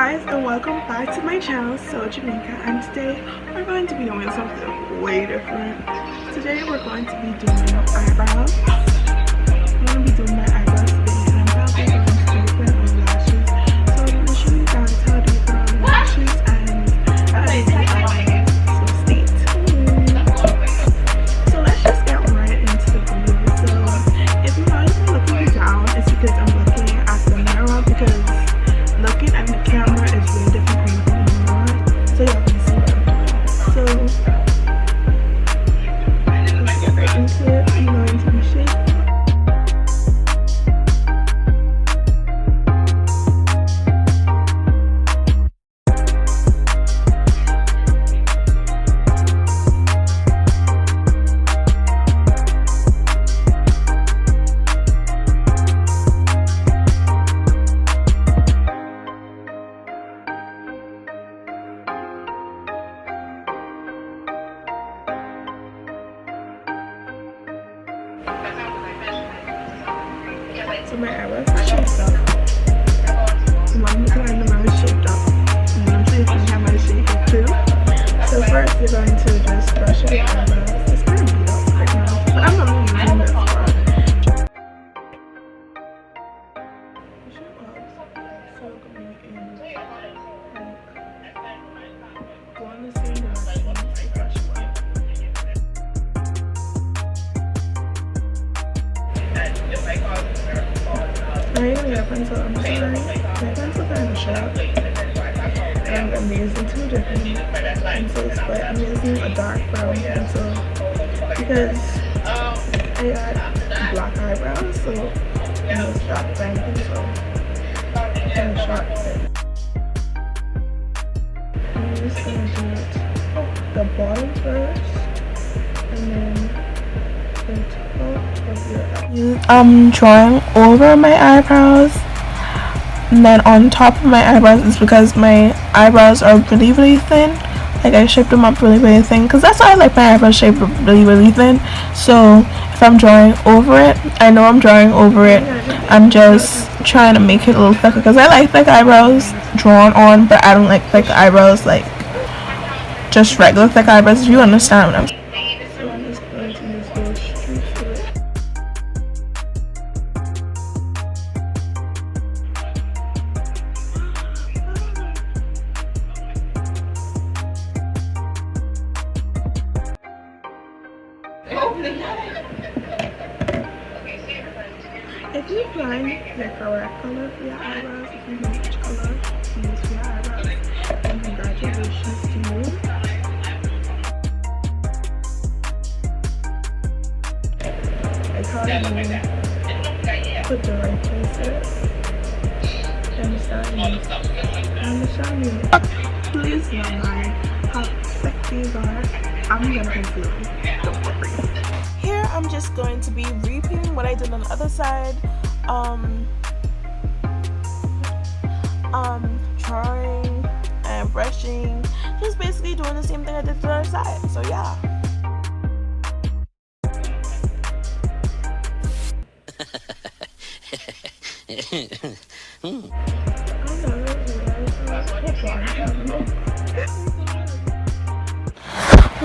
guys, and welcome back to my channel, So Jamaica, and today we're going to be doing something way different. Today we're going to be doing eyebrows. I'm going to be doing my eyebrows today, and I'm probably going to do put on lashes. So I'm going to show you guys how to put on lashes and how to do eyebrows. So stay tuned. So let's just get right into the video. So if you notice me looking down, it's because I'm looking at the mirror, because looking at the camera is really different from looking in the mirror, so y'all can see what I'm doing. So let's get right into it. I'm going to be shaking. So my eyebrows are shaped up. So I'm putting them out shaped up. And I'm seeing if you have my shape up too. So first you're going to just brush your eyebrows. It's kind of beat up right now, but I'm not really using this part. Brush your gloves. So going in like go in the same direction as I brush your gloves. I ain't gonna get a pencil, I'm sorry. My pencil kind of sharp. And I'm using two different pencils, but I'm using a dark brown pencil because I got black eyebrows, so I use dark brown pencil. Kind of sharp fit. I'm just gonna do the bottom first, and then the top of your eye. Drawing over my eyebrows, and then on top of my eyebrows is because my eyebrows are really thin. Like I shaped them up really thin because that's why I like my eyebrows shaped really thin. So if I'm drawing over it, I know I'm drawing over it. I'm just trying to make it a little thicker because I like thick eyebrows drawn on, but I don't like thick eyebrows, like just regular thick eyebrows, if you understand what I'm saying. So I'm just going to use those streaks to it. If you find the correct color for your eyebrows, if you know which color to use for your eyebrows, then congratulations to you. It's how you put the right place and shine you. Please don't mind how thick these are. I'm gonna conceal them. Don't worry. Here I'm just going to be repeating what I did on the other side. Drawing and brushing, just basically doing the same thing I did to the other side. So yeah.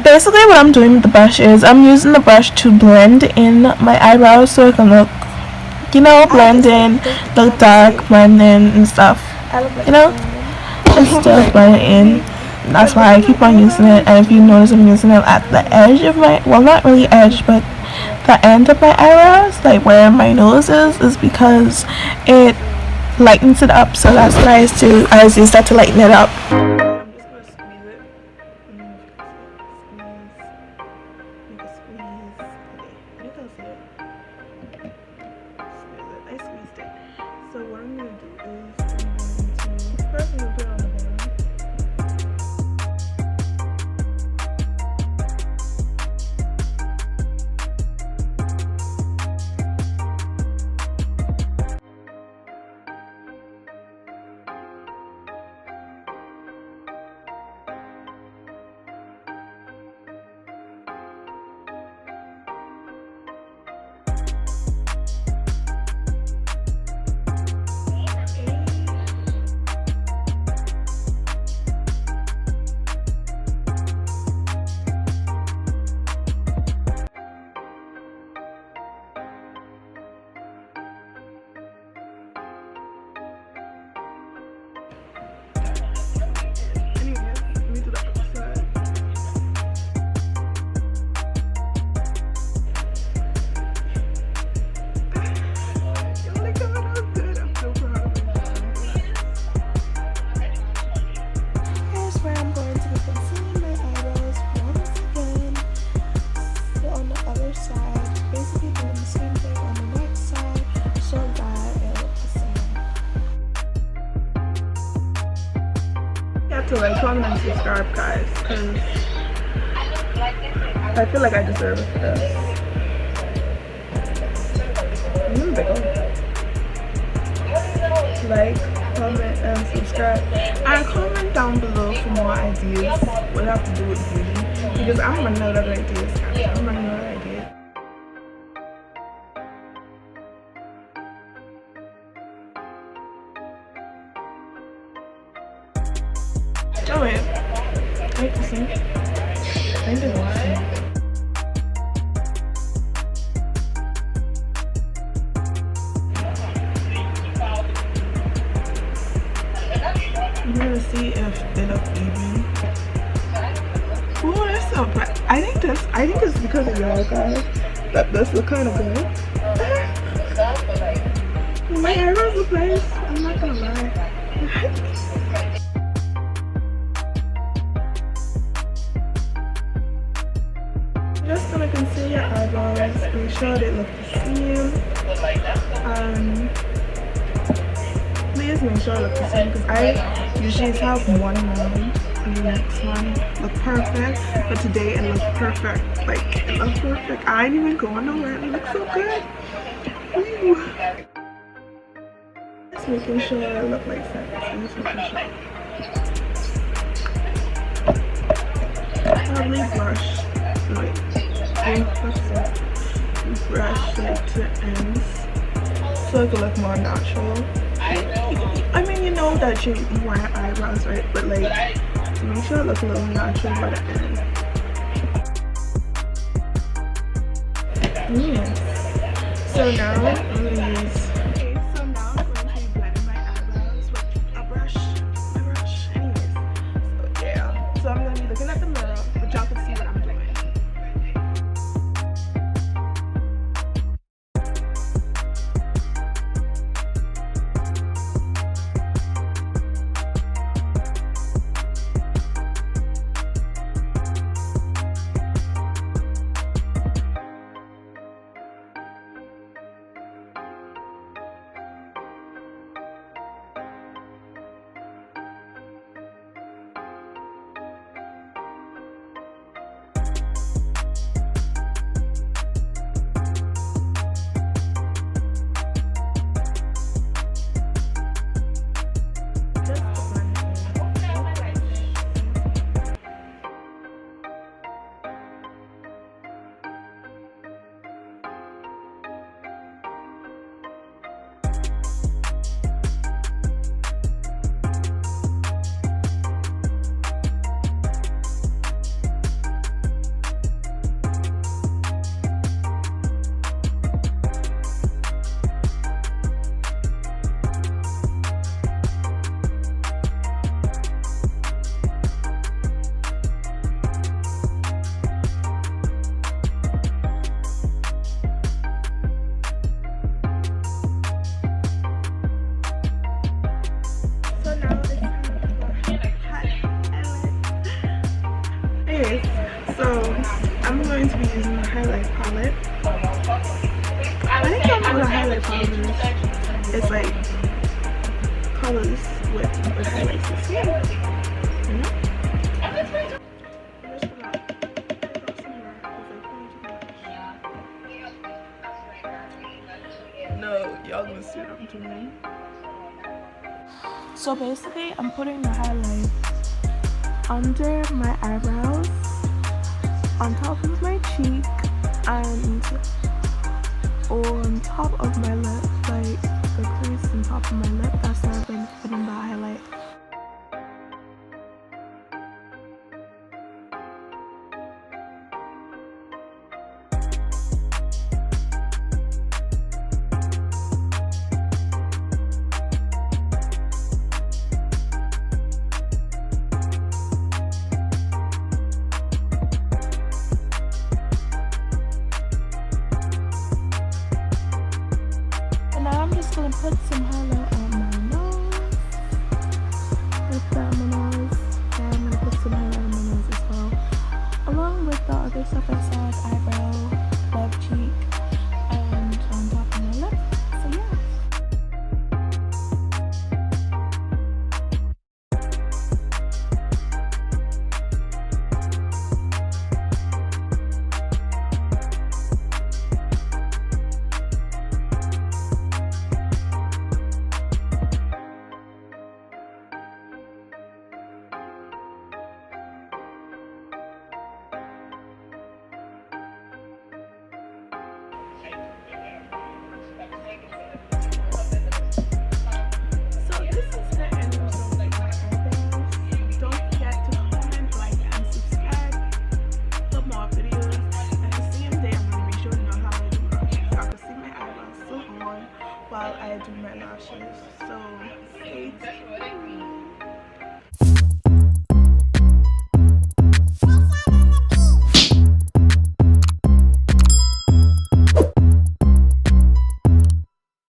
Basically what I'm doing with the brush is I'm using the brush to blend in my eyebrows so it can look, you know, blend in, look dark, blend in and stuff, you know, just to blend it in. That's why I keep on using it. And if you notice, I'm using it at the edge of my, well, not really edge, but the end of my eyebrows, like where my nose is because it lightens it up. So that's what I use that to lighten it up. So what I'm going to do is first I'm going to put it on the bottom. to like comment and subscribe, guys, because I feel like I deserve it for this. Like, comment, and subscribe, and comment down below for more ideas what I have to do with beauty, because I'm running out of ideas, guys. I'm running out of ideas. Oh wait, I have to sing. I did want to sing. I'm gonna see if they look even. Oh, that's so bad. I think it's because of y'all guys that this look kind of good. My eyebrows look nice. I'm not gonna lie. Just gonna conceal your eyebrows, make sure they look the same. Please make sure they look the same, because I usually have one line and the next one look perfect, but today it looked perfect. Like, it looked perfect. I ain't even going nowhere. It looks so good. Ooh. Just making sure I look like sex. Just making sure. Probably blush. Like, brush like to ends so it could look more natural. I mean, you know that you want eyebrows, right? But like, make sure it looks a little natural by the end. Yes. So now I'm gonna use. Okay, so now I'm going to be blending my eyebrows with a brush. My brush, anyways. So yeah. So I'm gonna be looking at the mirror, but y'all can see what I'm doing. So I'm going to be using a highlight palette. I think I'm with a highlight palette. It's like colors with highlights. You see? You know? No, y'all gonna see what I'm doing. So basically, I'm putting the highlight under my eyebrows, on top of my cheek, and on top of my lip, like the crease on top of my lip. That's where I've been putting the highlight. Gonna put some highlight on my nose. With that on my nose. And I'm gonna put some highlight on my nose as well. Along with the other stuff I said, eyebrow, left cheek, and on top of my lip. So yeah. while I do my lashes. So stay tuned.